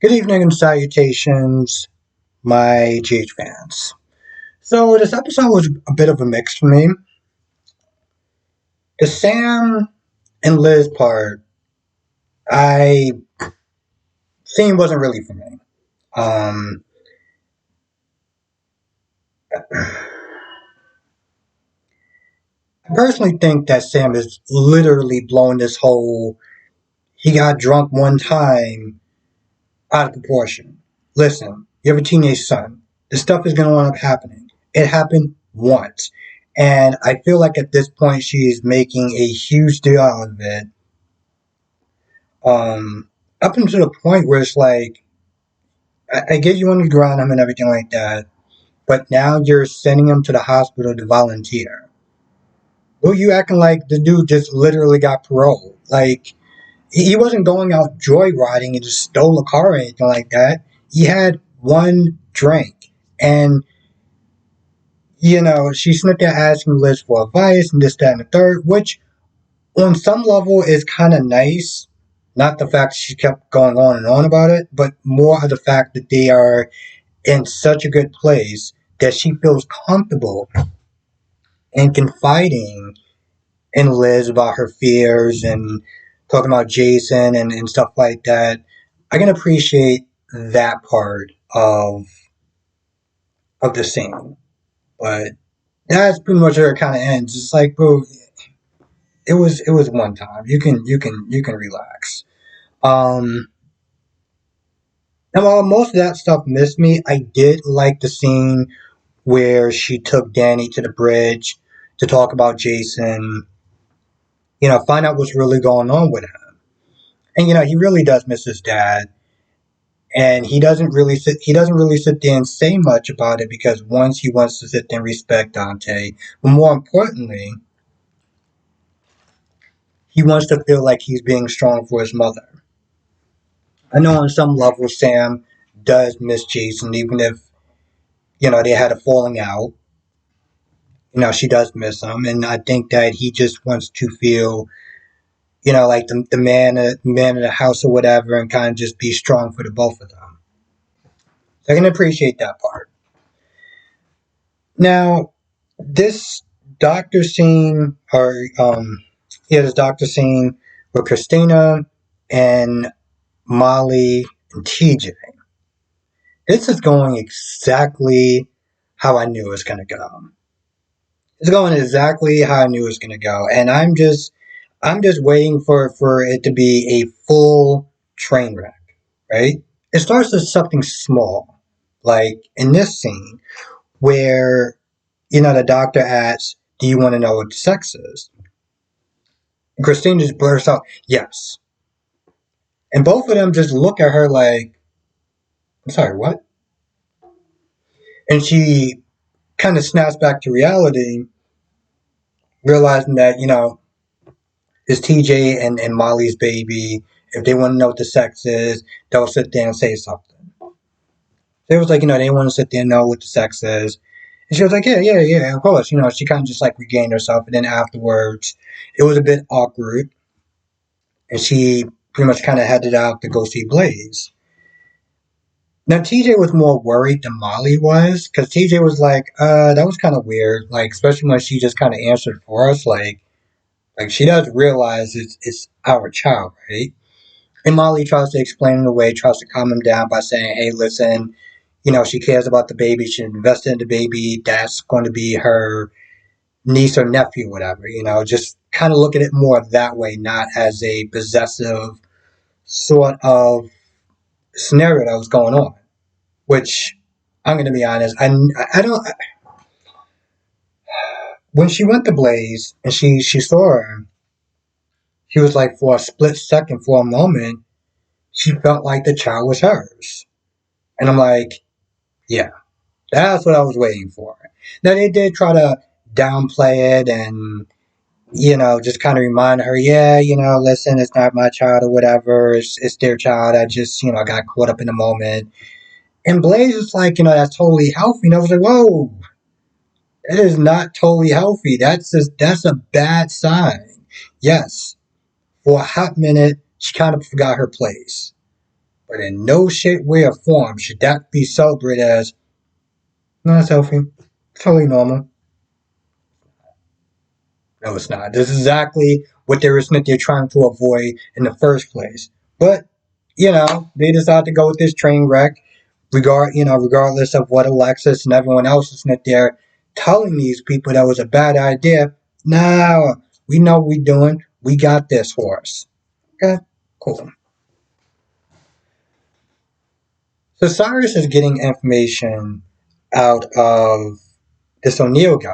Good evening and salutations, my GH fans. So this episode was a bit of a mix for me. The Sam and Liz part, I scene wasn't really for me. Um, I personally think that Sam is literally blowing this whole he got drunk one time out of proportion. Listen, you have a teenage son. This stuff is going to end up happening. It happened once. And I feel like at this point she's making a huge deal out of it. Up until the point where it's like, I get you on the ground him and everything like that, but now you're sending him to the hospital to volunteer. Well, you acting like the dude just literally got parole. Like, he wasn't going out joyriding and just stole a car or anything like that. He had one drink. And, she snipped there asking Liz for advice and this, that, and the third, which on some level is kind of nice. Not the fact she kept going on and on about it, but more of the fact that they are in such a good place that she feels comfortable in confiding in Liz about her fears and talking about Jason and stuff like that. I can appreciate that part of the scene. But that's pretty much where it kinda ends. It's like, bro, it was one time. You can relax. Um and while most of that stuff missed me, I did like the scene where she took Danny to the bridge to talk about Jason, find out what's really going on with him. And he really does miss his dad. And he doesn't really sit there and say much about it because once he wants to sit there and respect Dante, but more importantly, he wants to feel like he's being strong for his mother. I know on some level Sam does miss Jason, even if, they had a falling out. She does miss him, and I think that he just wants to feel, like the man of the house or whatever, and kind of just be strong for the both of them. So I can appreciate that part. Now, this doctor scene, this doctor scene with Christina and Molly and TJ. This is going exactly how I knew it was going to go. It's going exactly how I knew it was going to go, and I'm just waiting for it to be a full train wreck, right? It starts with something small, like in this scene where the doctor asks, "Do you want to know what sex is?" And Christine just blurts out, "Yes," and both of them just look at her like, "I'm sorry, what?" And she kind of snaps back to reality, realizing that it's TJ and Molly's baby. If they want to know what the sex is, they'll sit there and say something. So it was like, they want to sit there and know what the sex is. And she was like, yeah, yeah, yeah, of course. She kind of just like regained herself. And then afterwards, it was a bit awkward. And she pretty much kind of headed out to go see Blaze. Now, TJ was more worried than Molly was. Because TJ was like, that was kind of weird. Like, especially when she just kind of answered for us. Like she does realize it's our child, right? And Molly tries to explain it away, tries to calm him down by saying, hey, listen, she cares about the baby. She invested in the baby. That's going to be her niece or nephew, whatever. Just kind of look at it more that way, not as a possessive sort of scenario that was going on. Which I'm going to be honest, I don't. When she went to Blaze and she saw her, she was like, for a split second, for a moment, she felt like the child was hers. And I'm like, yeah, that's what I was waiting for. Now, they did try to downplay it and, just kind of remind her, yeah, listen, it's not my child or whatever. It's their child. I just, got caught up in the moment. And Blaze was like, that's totally healthy. And I was like, whoa, that is not totally healthy. That's a bad sign. Yes, for a hot minute, she kind of forgot her place. But in no shape, way, or form should that be celebrated as not healthy, totally normal. No, it's not. This is exactly what they're trying to avoid in the first place. But they decide to go with this train wreck, regardless of what Alexis and everyone else is not there telling these people that was a bad idea. No, we know what we're doing. We got this horse. Okay, cool. So Cyrus is getting information out of this O'Neill guy.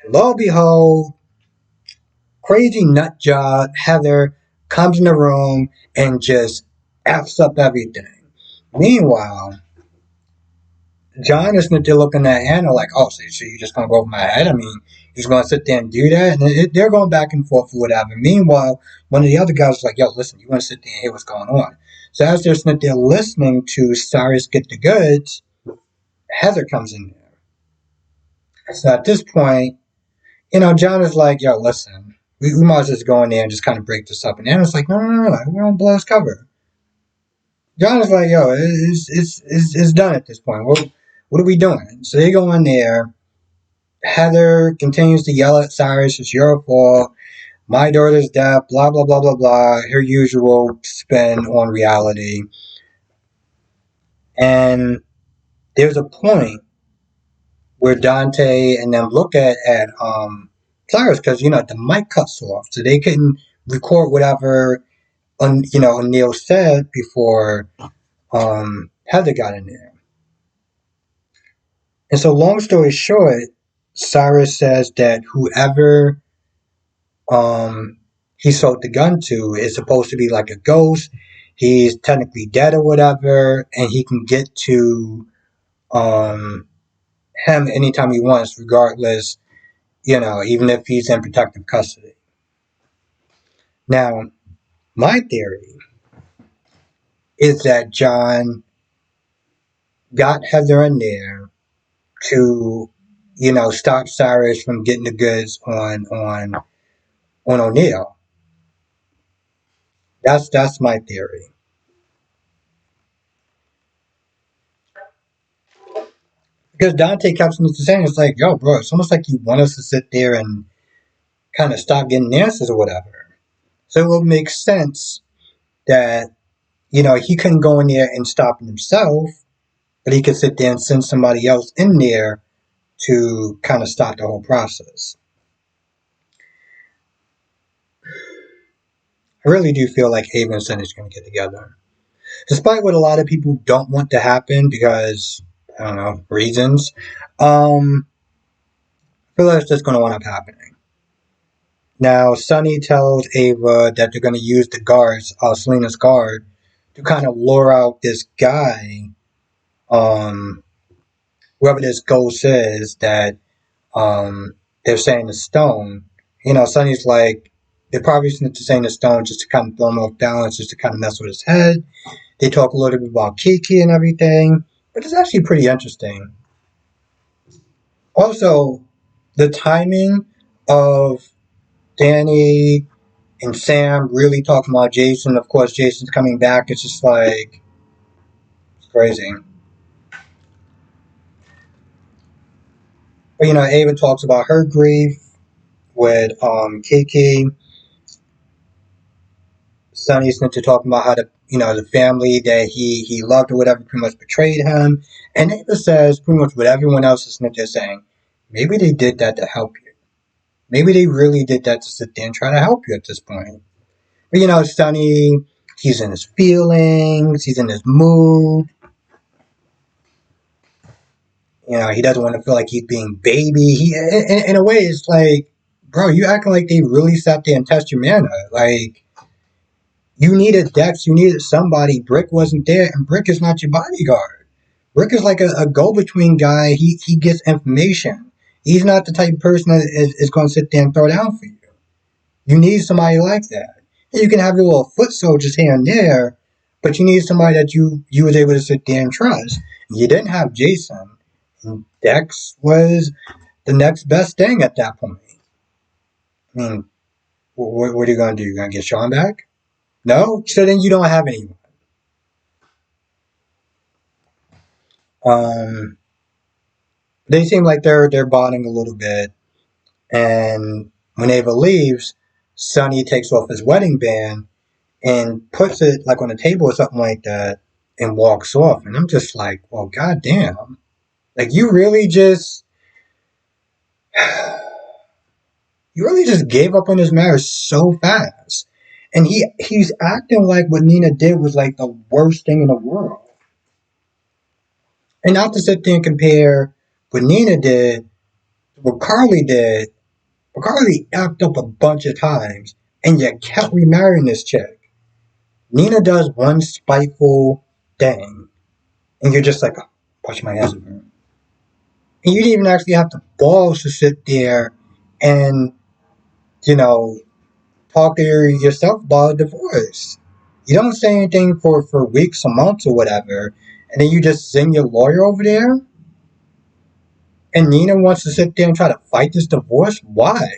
And lo and behold, crazy nut job Heather comes in the room and just F's up everything. Meanwhile, John is still looking at Anna like, oh, so you're just going to go over my head? I mean, he's going to sit there and do that? And they're going back and forth or whatever. Meanwhile, one of the other guys is like, yo, listen, you want to sit there and hear what's going on? So as they're sitting there listening to Cyrus get the goods, Heather comes in there. So at this point, John is like, yo, listen, we might as well just go in there and just kind of break this up. And Anna's like, no, we're on blow his cover. John is like, yo, it's done at this point. What are we doing? So they go in there. Heather continues to yell at Cyrus, it's your fault. My daughter's deaf, blah, blah, blah, blah, blah. Her usual spin on reality. And there's a point where Dante and them look at Cyrus because, the mic cuts off. So they couldn't record whatever, O'Neill said before Heather got in there. And so long story short, Cyrus says that whoever he sold the gun to is supposed to be like a ghost. He's technically dead or whatever, and he can get to him anytime he wants, regardless, even if he's in protective custody. Now, my theory is that John got Heather in there to, stop Cyrus from getting the goods on O'Neill. That's my theory. Because Dante kept saying, it's like, yo, bro, it's almost like you want us to sit there and kind of stop getting answers or whatever. So it would make sense that, he couldn't go in there and stop it himself, but he could sit there and send somebody else in there to kind of stop the whole process. I really do feel like Ava and Sonny is going to get together. Despite what a lot of people don't want to happen because, I don't know, reasons, I feel like it's just going to wind up happening. Now, Sonny tells Ava that they're going to use the guards, Selena's guard, to kind of lure out this guy, whoever this ghost is that they're saying is Stone. Sonny's like, they're probably saying the Stone just to kind of throw him off balance, just to kind of mess with his head. They talk a little bit about Kiki and everything, but it's actually pretty interesting. Also, the timing of Danny and Sam really talking about Jason. Of course, Jason's coming back. It's just like, it's crazy. But, Ava talks about her grief with Kiki. Sonny's into talking about how the family that he loved or whatever pretty much betrayed him. And Ava says pretty much what everyone else is just saying. Maybe they did that to help you. Maybe they really did that to sit there and try to help you at this point. But Sonny, he's in his feelings, he's in his mood. He doesn't want to feel like he's being baby. In a way, it's like, bro, you acting like they really sat there and tested your manhood. Like, you needed Dex, you needed somebody. Brick wasn't there, and Brick is not your bodyguard. Brick is like a go-between guy. He gets information. He's not the type of person that is going to sit there and throw down for you. You need somebody like that. And you can have your little foot soldiers here and there, but you need somebody that you was able to sit there and trust. You didn't have Jason. And Dex was the next best thing at that point. I mean, what are you going to do? You're going to get Sean back? No? So then you don't have anyone. Um, they seem like they're bonding a little bit. And when Ava leaves, Sonny takes off his wedding band and puts it like on a table or something like that and walks off. And I'm just like, well, goddamn. Like you really just gave up on his marriage so fast. And he's acting like what Nina did was like the worst thing in the world. And not to sit there and compare what Nina did, what Carly did, but Carly acted up a bunch of times and yet kept remarrying this chick. Nina does one spiteful thing, and you're just like, oh, watch my ass. And you didn't even actually have the balls to sit there and, you know, talk to yourself about a divorce. You don't say anything for weeks or months or whatever, and then you just send your lawyer over there, and Nina wants to sit there and try to fight this divorce? Why?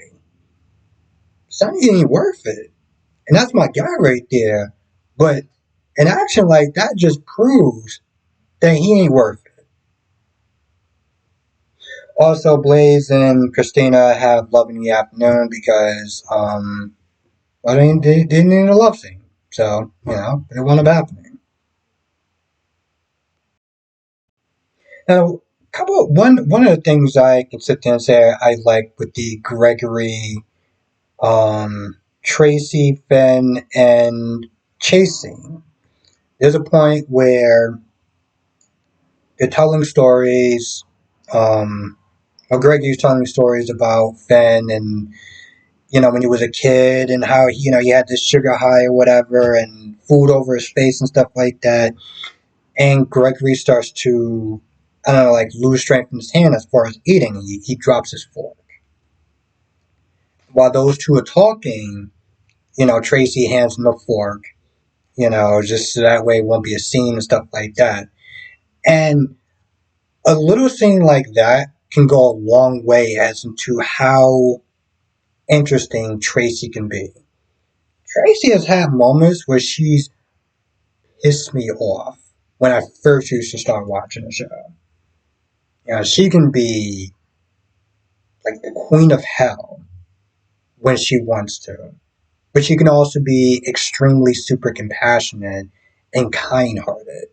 It's not even worth it. And that's my guy right there. But an action like that just proves that he ain't worth it. Also, Blaze and Christina have love in the afternoon because, I mean, they didn't need a love scene. So, it wound up happening. Now, one of the things I can sit there and say I like with the Gregory, Tracy, Finn, and Chase scene. There's a point where they're telling stories. Gregory's telling stories about Finn and when he was a kid and how he had this sugar high or whatever and food over his face and stuff like that. And Gregory starts to, I don't know, like lose strength in his hand as far as eating. He drops his fork. While those two are talking, Tracy hands him the fork, just so that way it won't be a scene and stuff like that. And a little scene like that can go a long way as into how interesting Tracy can be. Tracy has had moments where she's pissed me off when I first used to start watching the show. She can be like the queen of hell when she wants to. But she can also be extremely super compassionate and kind hearted.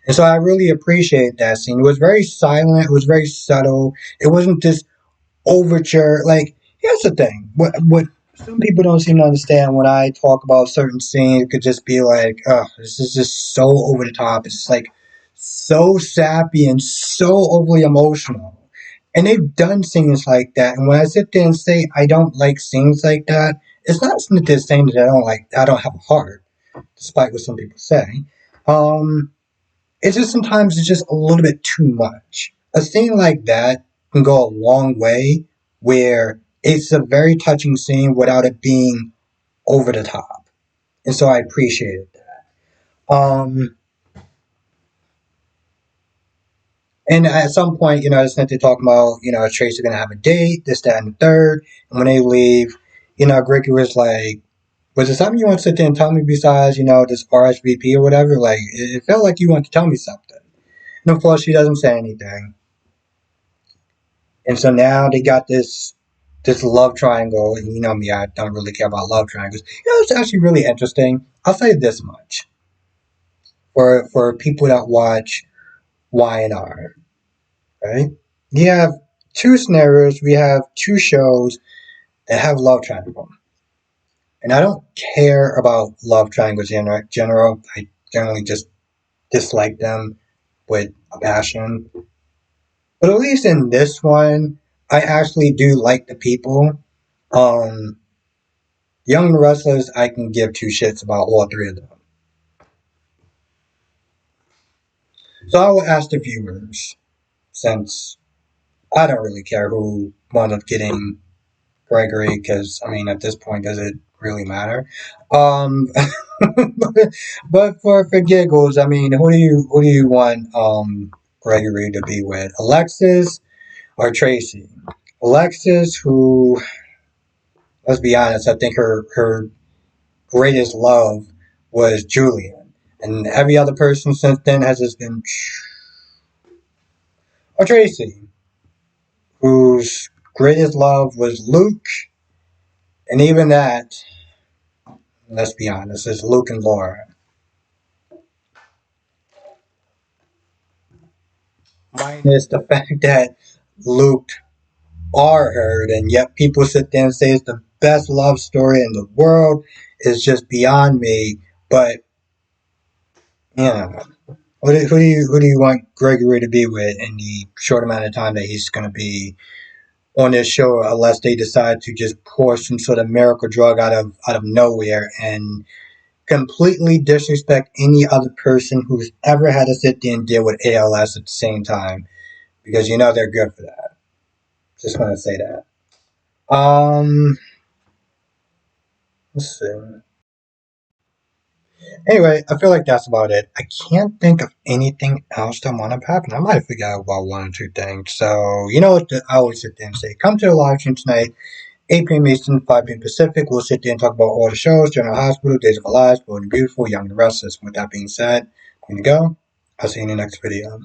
And so I really appreciate that scene. It was very silent, it was very subtle. It wasn't this overture. Like, here's the thing. What some people don't seem to understand when I talk about certain scenes, it could just be like, oh, this is just so over the top. It's like so sappy and so overly emotional. And they've done scenes like that. And when I sit there and say I don't like scenes like that, it's not that they're saying that I don't have a heart, despite what some people say. Um, it's just sometimes it's just a little bit too much. A scene like that can go a long way where it's a very touching scene without it being over the top. And so I appreciated that. And at some point, it's not to talk about, Tracy going to have a date, this, that, and the third. And when they leave, Gregory was like, was there something you want to sit there and tell me besides, this RSVP or whatever? Like, it felt like you want to tell me something. And of course, she doesn't say anything. And so now they got this love triangle, and you know me, I don't really care about love triangles. It's actually really interesting. I'll say this much for people that watch Y&R, right? You have two scenarios. We have two shows that have love triangle, and I don't care about love triangles in general. I generally just dislike them with a passion. But at least in this one, I actually do like the people. Um, Young wrestlers, I can give two shits about all three of them. So I will ask the viewers, since I don't really care who wound up getting Gregory, because I mean at this point does it really matter? Um, but for giggles, I mean who do you want Gregory to be with? Alexis or Tracy? Alexis, who, let's be honest, I think her greatest love was Julian. And every other person since then has just been or Tracy, whose greatest love was Luke, and even that, let's be honest, is Luke and Laura. Minus the fact that Luke are hurt, and yet people sit there and say it's the best love story in the world is just beyond me. But you know, who do you want Gregory to be with in the short amount of time that he's going to be on this show, unless they decide to just pour some sort of miracle drug out of nowhere and completely disrespect any other person who's ever had to sit there and deal with ALS at the same time, because you know they're good for that. Just want to say that. Let's see. Anyway, I feel like that's about it. I can't think of anything else that might have happened. I might have forgot about one or two things. So, you know what I always sit there and say? Come to the live stream tonight, 8 p.m. Eastern, 5 p.m. Pacific. We'll sit there and talk about all the shows, General Hospital, Days of Our Lives, Bold and Beautiful, Young and Restless. With that being said, I'm going to go. I'll see you in the next video.